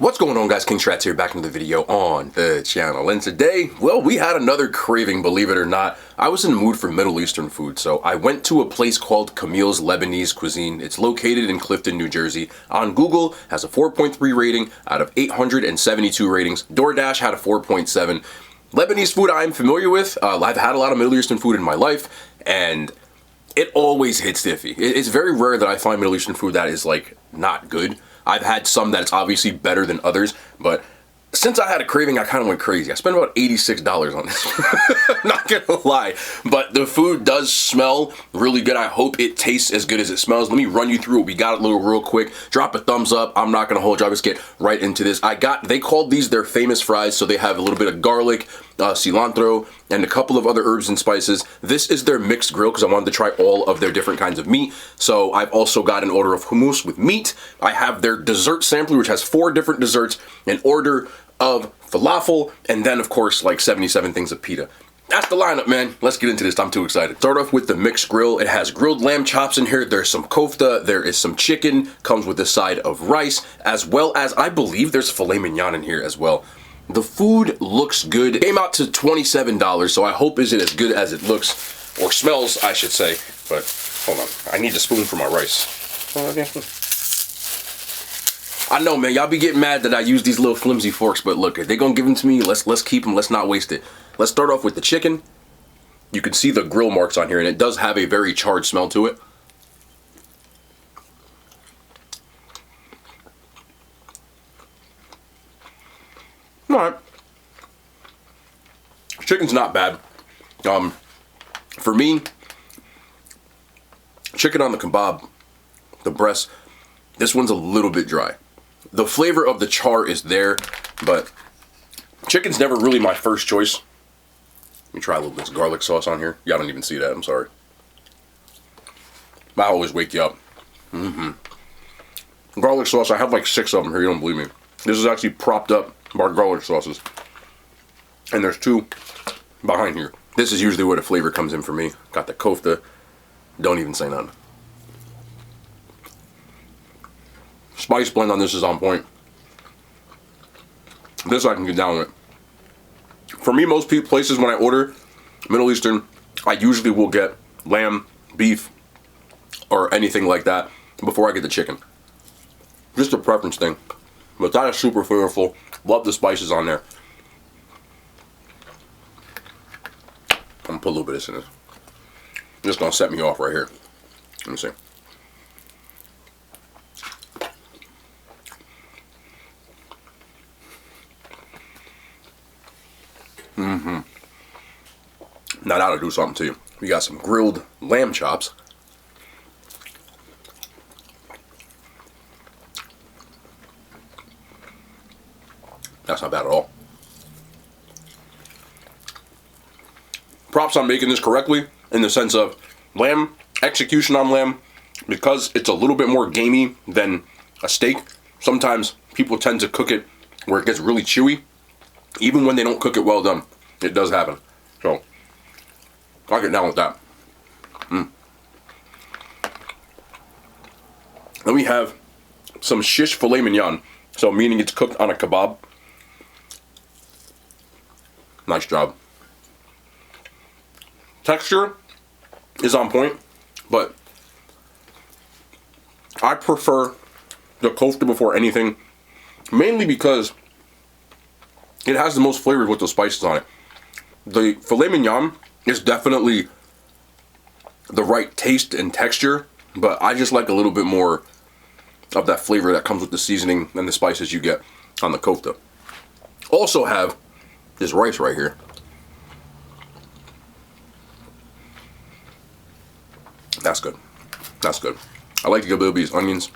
What's going on, guys? King Strats here, back into the video on the channel. And today, well, we had another craving, believe it or not. I was in the mood for Middle Eastern food, so I went to a place called Camille's Lebanese Cuisine. It's located in Clifton, New Jersey. On Google, has a 4.3 rating out of 872 ratings. DoorDash had a 4.7. Lebanese food I'm familiar with. I've had a lot of Middle Eastern food in my life, and it always hits iffy. It's very rare that I find Middle Eastern food that is, like, not good. I've had some that's obviously better than others, but since I had a craving, I kind of went crazy. I spent about $86 on this. I'm not gonna lie, but the food does smell really good. I hope it tastes as good as it smells. Let me run you through it. We got it real quick. Drop a thumbs up. I'm not gonna hold you. I'll just get right into this. They called these their famous fries, so they have a little bit of garlic, cilantro, and a couple of other herbs and spices. This is their mixed grill because I wanted to try all of their different kinds of meat. So I've also got an order of hummus with meat. I have their dessert sampler, which has 4 different desserts, an order of falafel, and then of course like 77 things of pita. That's the lineup, man. Let's get into this. I'm too excited. Start off with the mixed grill. It has grilled lamb chops in here. There's some kofta. There is some chicken. Comes with a side of rice, as well as I believe there's filet mignon in here as well. The food looks good. It came out to $27, so I hope is it as good as it looks, or smells, I should say. But hold on, I need a spoon for my rice. I know, man, y'all be getting mad that I use these little flimsy forks, but look, if they're gonna give them to me, let's keep them. Let's not waste it. Let's start off with the chicken. You can see the grill marks on here, and it does have a very charred smell to it. Alright. Chicken's not bad. For me, chicken on the kebab, the breast, this one's a little bit dry. The flavor of the char is there, but chicken's never really my first choice. Let me try a little bit of garlic sauce on here. Y'all don't even see that, I'm sorry. I always wake you up. Garlic sauce, I have like 6 of them here, you don't believe me. This is actually propped up by garlic sauces. And there's 2 behind here. This is usually where the flavor comes in for me. Got the kofta. Don't even say nothing. Spice blend on this is on point. This I can get down with. For me, most places when I order Middle Eastern, I usually will get lamb, beef, or anything like that before I get the chicken. Just a preference thing. But that is super flavorful. Love the spices on there. I'm gonna put a little bit of this in this. Just gonna set me off right here. Let me see. Now that'll do something to you. We got some grilled lamb chops. That's not bad at all. Props on making this correctly in the sense of lamb, execution on lamb, because it's a little bit more gamey than a steak. Sometimes people tend to cook it where it gets really chewy. Even when they don't cook it well done, it does happen. So, I'll get down with that. Then we have some shish filet mignon. So, meaning it's cooked on a kebab. Nice job. Texture is on point, but I prefer the kofta before anything, mainly because it has the most flavor with the spices on it. The filet mignon is definitely the right taste and texture, but I just like a little bit more of that flavor that comes with the seasoning and the spices you get on the kofta. Also have this rice right here. That's good. That's good. I like to get a little bit of these onions.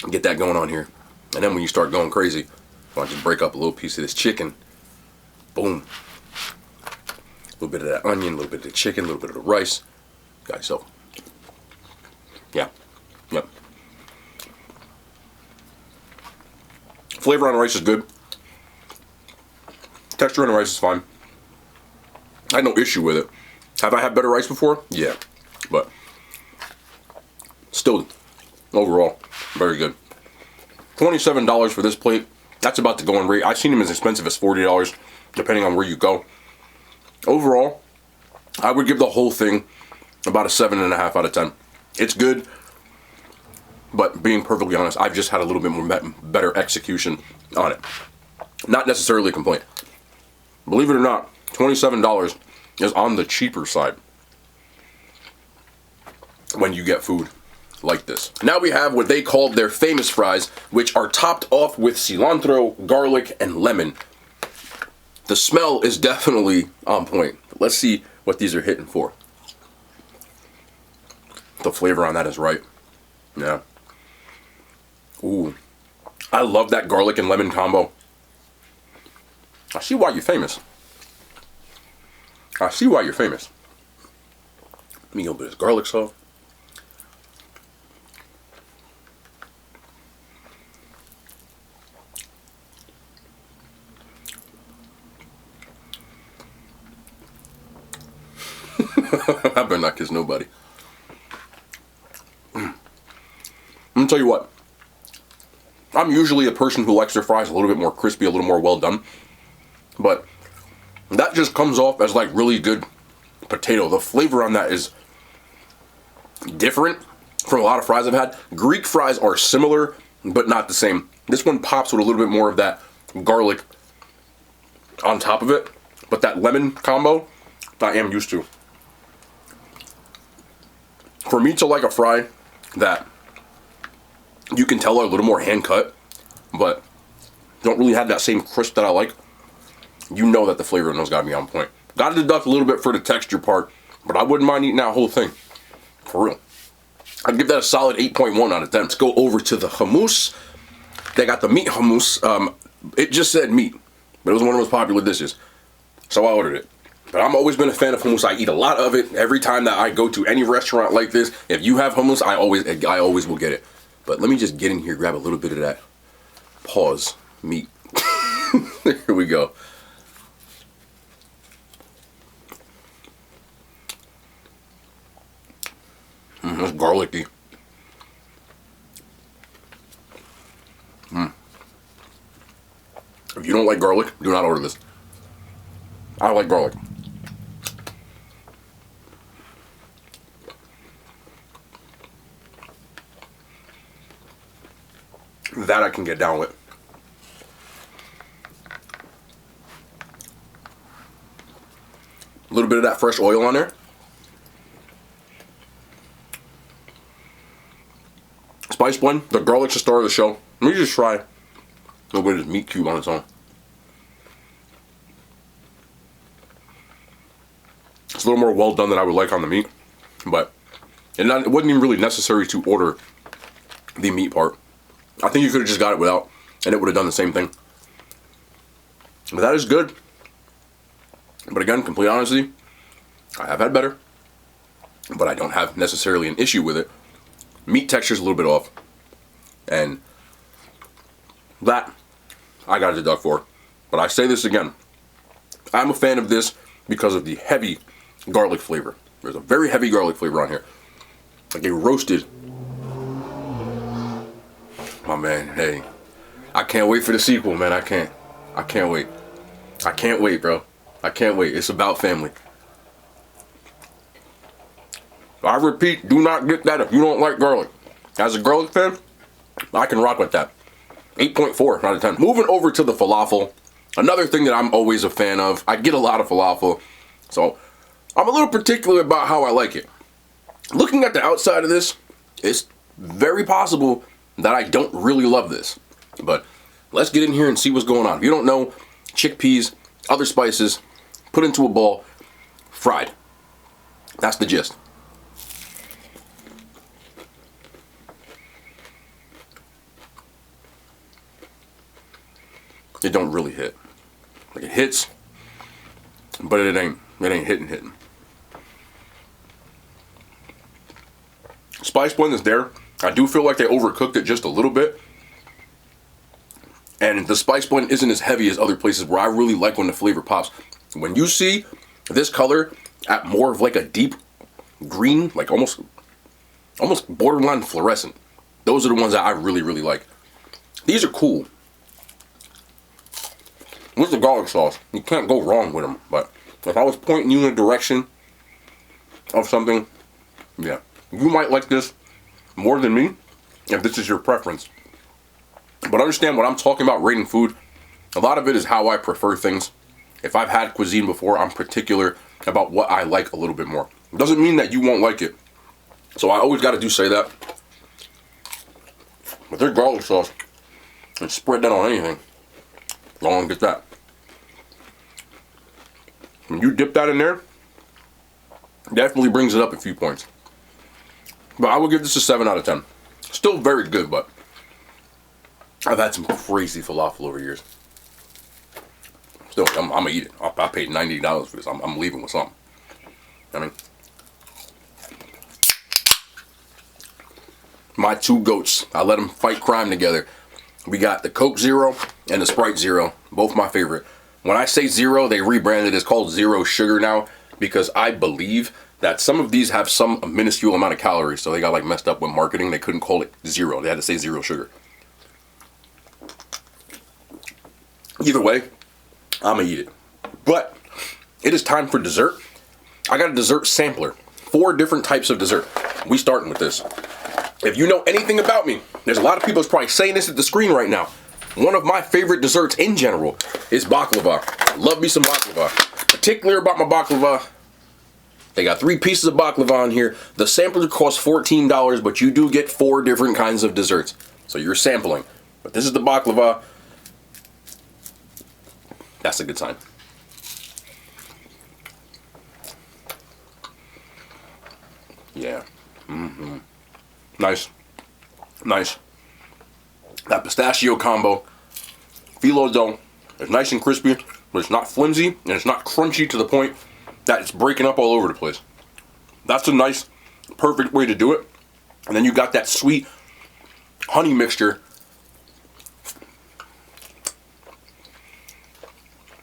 Get that going on here. And then when you start going crazy, I just break up a little piece of this chicken. Boom. A little bit of that onion, a little bit of the chicken, a little bit of the rice. Got yourself. Yeah. Yep. Flavor on the rice is good. Texture on the rice is fine. I had no issue with it. Have I had better rice before? Yeah. But still, overall, very good. $27 for this plate. That's about the going rate. I've seen them as expensive as $40, depending on where you go. Overall, I would give the whole thing about a 7.5 out of 10. It's good, but being perfectly honest, I've just had a little bit more better execution on it. Not necessarily a complaint. Believe it or not, $27 is on the cheaper side when you get food like this. Now we have what they called their famous fries, which are topped off with cilantro, garlic, and lemon. The smell is definitely on point. Let's see what these are hitting for. The flavor on that is right. Yeah. Ooh. I love that garlic and lemon combo. I see why you're famous. I see why you're famous. Let me open this garlic sauce. I better not kiss nobody. Let me tell you what. I'm usually a person who likes their fries a little bit more crispy, a little more well done. But that just comes off as like really good potato. The flavor on that is different from a lot of fries I've had. Greek fries are similar, but not the same. This one pops with a little bit more of that garlic on top of it. But that lemon combo, I am used to. For me to like a fry that you can tell are a little more hand cut, but don't really have that same crisp that I like, you know that the flavor in those gotta be on point. Gotta deduct a little bit for the texture part, but I wouldn't mind eating that whole thing. For real. I'd give that a solid 8.1 out of 10. Let's go over to the hummus. They got the meat hummus. It just said meat, but it was one of the most popular dishes, so I ordered it. But I've always been a fan of hummus. I eat a lot of it. Every time that I go to any restaurant like this, if you have hummus, I always will get it. But let me just get in here, grab a little bit of that meat. Here we go. That's garlicky. If you don't like garlic, do not order this. I like garlic. That I can get down with. A little bit of that fresh oil on there. Spice blend. The garlic's the star of the show. Let me just try a little bit of this meat cube on its own. It's a little more well done than I would like on the meat, but it wasn't even really necessary to order the meat part. I think you could have just got it without, and it would have done the same thing. But that is good. But again, complete honesty, I have had better, but I don't have necessarily an issue with it. Meat texture is a little bit off, and that I got to deduct for. But I say this again, I'm a fan of this because of the heavy garlic flavor. There's a very heavy garlic flavor on here, like a roasted. My man, hey, I can't wait for the sequel, man. I can't wait. I can't wait, bro. I can't wait. It's about family. I repeat, do not get that if you don't like garlic. As a garlic fan, I can rock with that. 8.4 out of 10. Moving over to the falafel. Another thing that I'm always a fan of. I get a lot of falafel, so I'm a little particular about how I like it. Looking at the outside of this, it's very possible that I don't really love this. But let's get in here and see what's going on. If you don't know, chickpeas, other spices, put into a bowl, fried. That's the gist. It don't really hit. Like it hits, but it ain't hitting. Spice blend is there. I do feel like they overcooked it just a little bit. And the spice blend isn't as heavy as other places where I really like when the flavor pops. When you see this color at more of like a deep green, like almost borderline fluorescent, those are the ones that I really, really like. These are cool. With the garlic sauce, you can't go wrong with them. But if I was pointing you in a direction of something, yeah, you might like this more than me if this is your preference. But understand when I'm talking about rating food, a lot of it is how I prefer things. If I've had cuisine before, I'm particular about what I like a little bit more. It doesn't mean that you won't like it. So I always got to say that. But their garlic sauce, and spread that on anything. I want to get that. When you dip that in there, definitely brings it up a few points. But I will give this a 7 out of 10. Still very good, but I've had some crazy falafel over years. Still, I'm gonna eat it. I paid $90 for this. I'm leaving with something. I mean, my two goats. I let them fight crime together. We got the Coke Zero and the Sprite Zero, both my favorite. When I say zero, they rebranded it. It's called Zero Sugar now because I believe that some of these have some minuscule amount of calories, so they got like messed up with marketing. They couldn't call it zero. They had to say zero sugar. Either way, I'm gonna eat it. But it is time for dessert. I got a dessert sampler. 4 different types of dessert. We starting with this. If you know anything about me, there's a lot of people that's probably saying this at the screen right now. One of my favorite desserts in general is baklava. Love me some baklava. Particular about my baklava, they got 3 pieces of baklava on here. The sampler costs $14, but you do get 4 different kinds of desserts. So you're sampling. But this is the baklava. That's a good sign. Yeah. Nice. Nice. That pistachio combo. Phyllo dough. It's nice and crispy, but it's not flimsy, and it's not crunchy to the point that it's breaking up all over the place. That's a nice, perfect way to do it. And then you got that sweet honey mixture.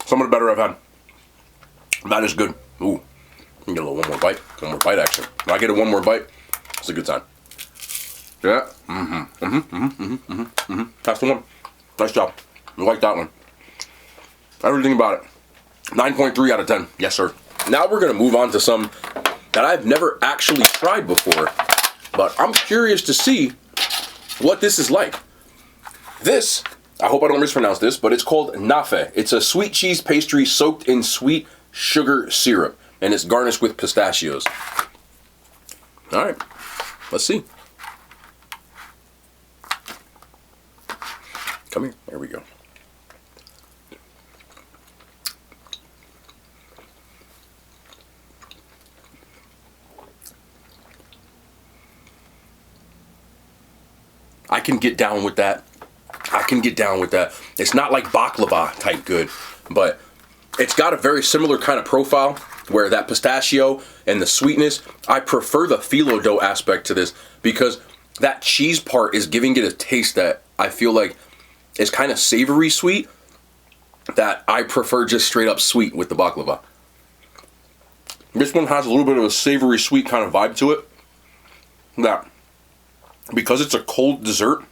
Some of the better I've had. That is good. Ooh. Get a little one more bite. One more bite action. When I get a one more bite, it's a good sign. Yeah. That's the one. Nice job. I like that one. Everything about it. 9.3 out of 10. Yes, sir. Now we're going to move on to some that I've never actually tried before, but I'm curious to see what this is like. This, I hope I don't mispronounce this, but it's called Nafe. It's a sweet cheese pastry soaked in sweet sugar syrup, and it's garnished with pistachios. All right, let's see. Come here. There we go. I can get down with that. I can get down with that. It's not like baklava type good, but it's got a very similar kind of profile where that pistachio and the sweetness, I prefer the phyllo dough aspect to this because that cheese part is giving it a taste that I feel like is kind of savory sweet that I prefer just straight up sweet with the baklava. This one has a little bit of a savory sweet kind of vibe to it that because it's a cold dessert,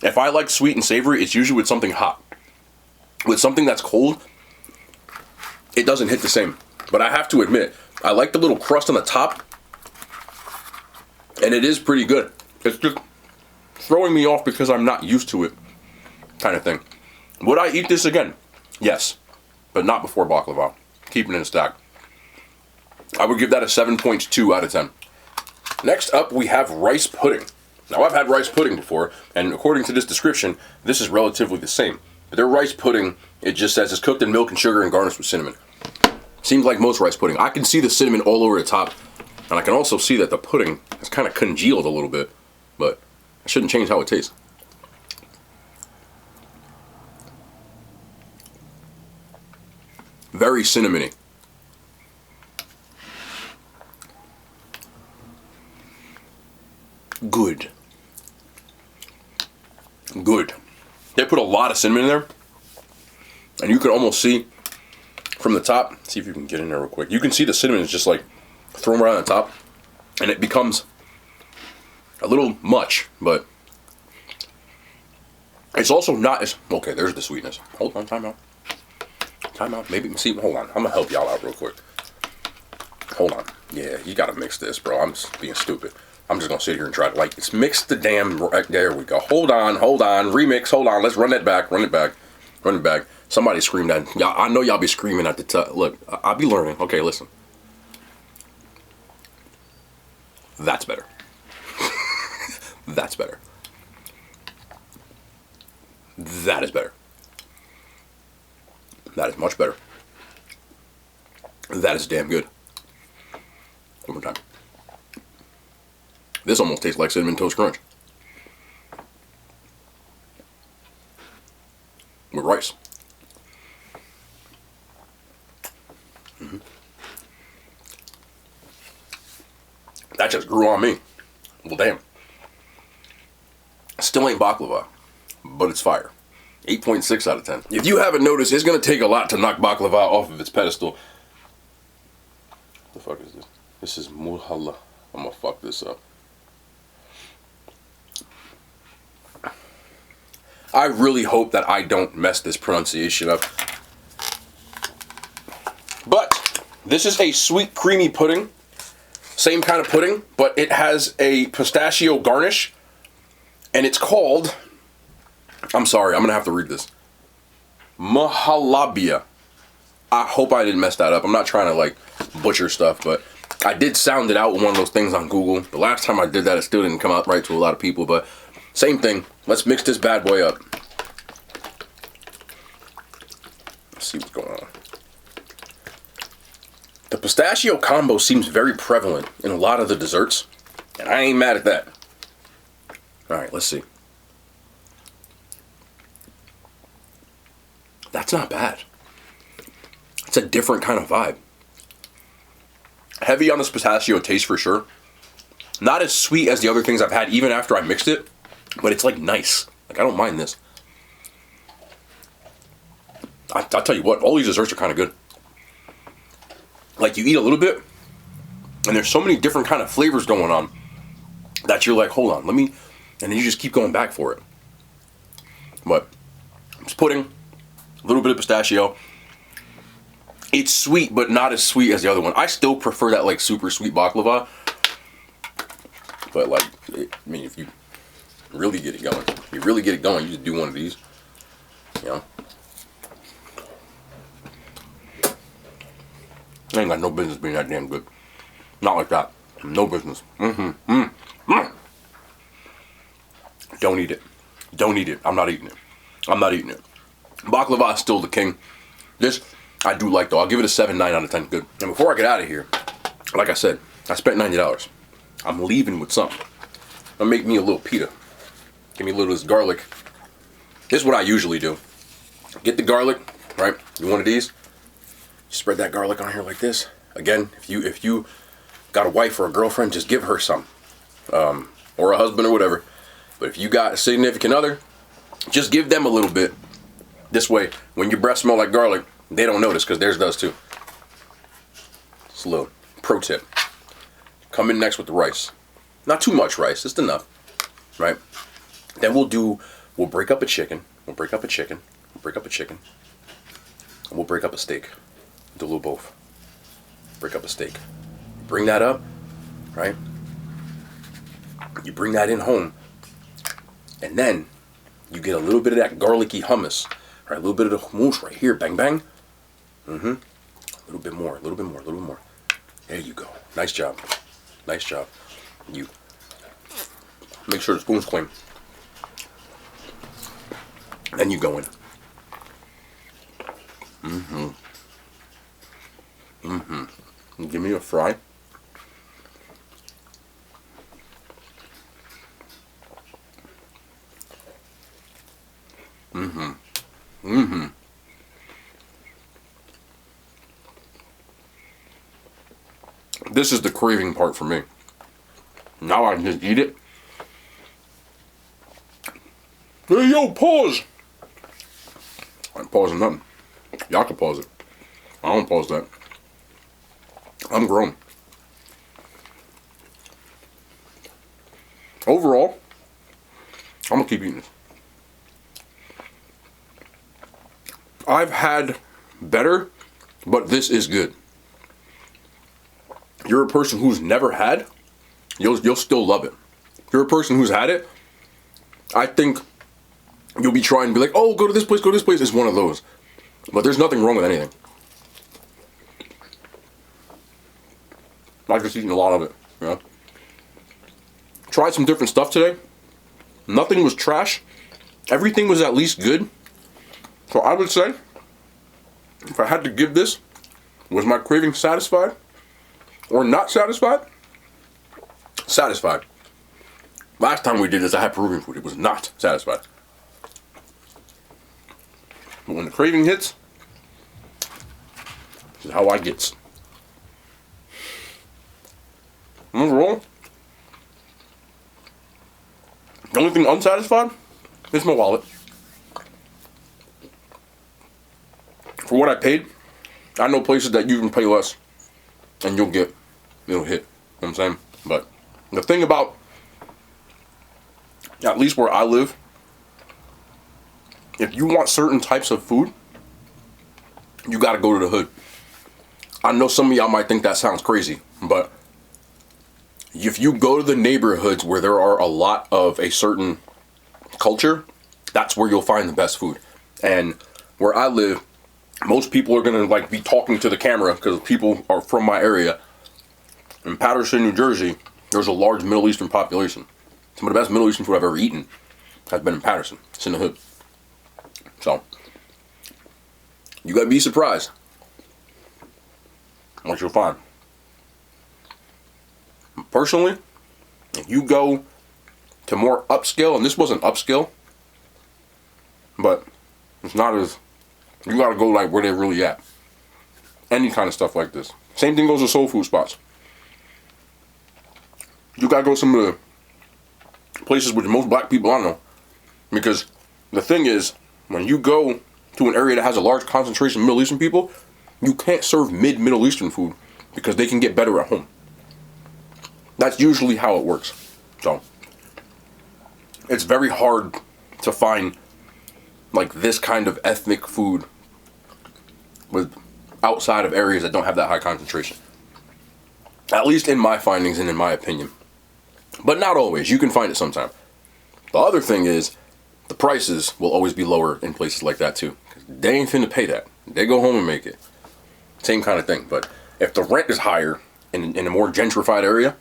if I like sweet and savory, it's usually with something hot. With something that's cold, it doesn't hit the same. But I have to admit, I like the little crust on the top, and it is pretty good. It's just throwing me off because I'm not used to it, kind of thing. Would I eat this again? Yes, but not before baklava. Keeping it in stack. I would give that a 7.2 out of 10. Next up, we have rice pudding. Now, I've had rice pudding before, and according to this description, this is relatively the same. Their rice pudding, it just says it's cooked in milk and sugar and garnished with cinnamon. Seems like most rice pudding. I can see the cinnamon all over the top, and I can also see that the pudding has kind of congealed a little bit, but it shouldn't change how it tastes. Very cinnamony. Good. Good. They put a lot of cinnamon in there, and you can almost see from the top, see if you can get in there real quick. You can see the cinnamon is just like thrown right on the top, and it becomes a little much, but It's also not as, okay, there's the sweetness. Hold on, time out. Time out, maybe, see, hold on. I'm gonna help y'all out real quick. Hold on. Yeah, you gotta mix this, bro. I'm just being stupid. I'm just gonna sit here and try to, like, it's mix the damn, there we go. Hold on, remix, hold on. Let's run it back. Somebody screamed at, y'all, I know y'all be screaming at the top. Look, I'll be learning. Okay, listen. That's better. That's better. That is better. That is much better. That is damn good. One more time. This almost tastes like Cinnamon Toast Crunch. With rice. That just grew on me. Well, damn. Still ain't baklava, but it's fire. 8.6 out of 10. If you haven't noticed, it's going to take a lot to knock baklava off of its pedestal. What the fuck is this? This is muhalla. I'm going to fuck this up. I really hope that I don't mess this pronunciation up. But this is a sweet creamy pudding. Same kind of pudding, but it has a pistachio garnish. And it's called, I'm sorry, I'm going to have to read this. Mahalabia. I hope I didn't mess that up. I'm not trying to, like, butcher stuff, but I did sound it out with one of those things on Google. The last time I did that, it still didn't come out right to a lot of people, but same thing. Let's mix this bad boy up. Let's see what's going on. The pistachio combo seems very prevalent in a lot of the desserts, and I ain't mad at that. All right, let's see. That's not bad. It's a different kind of vibe. Heavy on this pistachio taste for sure. Not as sweet as the other things I've had even after I mixed it, but it's like nice. Like, I don't mind this. I'll tell you what, all these desserts are kind of good. Like, you eat a little bit, and there's so many different kind of flavors going on that you're like, hold on, let me, and then you just keep going back for it. But it's pudding, a little bit of pistachio. It's sweet, but not as sweet as the other one. I still prefer that, like, super sweet baklava. But, like, I mean, if you really get it going, you just do one of these, you know. I ain't got no business being that damn good. Not like that. No business. Don't eat it. Don't eat it. I'm not eating it. I'm not eating it. Baklava is still the king. This, I do like, though. I'll give it a 7, 9 out of 10. Good. And before I get out of here, like I said, I spent $90. I'm leaving with something. I'll make me a little pita. Give me a little of this garlic. This is what I usually do. Get the garlic, right? You one of these? Spread that garlic on here like this. Again, if you got a wife or a girlfriend, just give her some. Or a husband or whatever. But if you got a significant other, just give them a little bit. This way, when your breath smell like garlic, they don't notice, because theirs does too. Just a little pro tip. Come in next with the rice. Not too much rice, just enough. Right? Then we'll break up a chicken. We'll break up a chicken. And we'll break up a steak. Do a little both. Break up a steak. Bring that up, right? You bring that in home, and then you get a little bit of that garlicky hummus, right? A little bit of the hummus right here, bang bang. A little bit more. There you go. Nice job. You make sure the spoon's clean. Then you go in. Give me a fry. This is the craving part for me. Now I can just eat it. Hey, yo, pause. I ain't pausing nothing. Y'all can pause it. I don't pause that. I'm grown. Overall, I'm gonna keep eating this. I've had better, but this is good. You're a person who's never had, you'll still love it. If you're a person who's had it, I think you'll be trying to be like, oh, go to this place, go to this place. It's one of those. But there's nothing wrong with anything. I've just eaten a lot of it, you know. Tried some different stuff today. Nothing was trash. Everything was at least good. So I would say, if I had to give this, was my craving satisfied or not satisfied? Satisfied. Last time we did this, I had Peruvian food. It was not satisfied. But when the craving hits, this is how I gets. Overall, the only thing unsatisfied is my wallet. For what I paid, I know places that you can pay less and it'll hit. You know what I'm saying? But the thing about, at least where I live, if you want certain types of food, you gotta go to the hood. I know some of y'all might think that sounds crazy, but if you go to the neighborhoods where there are a lot of a certain culture, that's where you'll find the best food. And where I live, most people are gonna like be talking to the camera because people are from my area. In Paterson, New Jersey, there's a large Middle Eastern population. Some of the best Middle Eastern food I've ever eaten has been in Paterson. It's in the hood. So, you gotta be surprised what you'll find. Personally, if you go to more upscale, and this wasn't upscale, but it's not as, you gotta go like where they're really at. Any kind of stuff like this. Same thing goes with soul food spots. You gotta go some of the places with the most black people I know. Because the thing is, when you go to an area that has a large concentration of Middle Eastern people, you can't serve mid-Middle Eastern food because they can get better at home. That's usually how it works. So, it's very hard to find like this kind of ethnic food with outside of areas that don't have that high concentration. At least in my findings and in my opinion. But not always. You can find it sometime. The other thing is, the prices will always be lower in places like that too. They ain't finna pay that. They go home and make it. Same kind of thing. But if the rent is higher in a more gentrified area,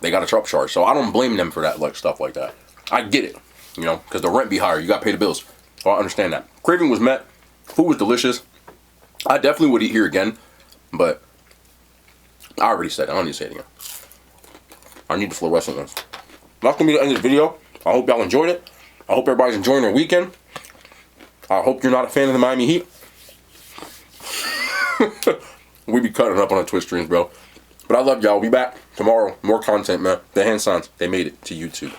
they got a upcharge. So I don't blame them for that, like stuff like that. I get it, you know, because the rent be higher. You got to pay the bills. So I understand that. Craving was met. Food was delicious. I definitely would eat here again, but I already said it. I don't need to say it again. I need the fluorescent ones. That's going to be the end of the video. I hope y'all enjoyed it. I hope everybody's enjoying their weekend. I hope you're not a fan of the Miami Heat. We be cutting up on our Twitch streams, bro. But I love y'all. We'll be back tomorrow. More content, man. The hand signs, they made it to YouTube.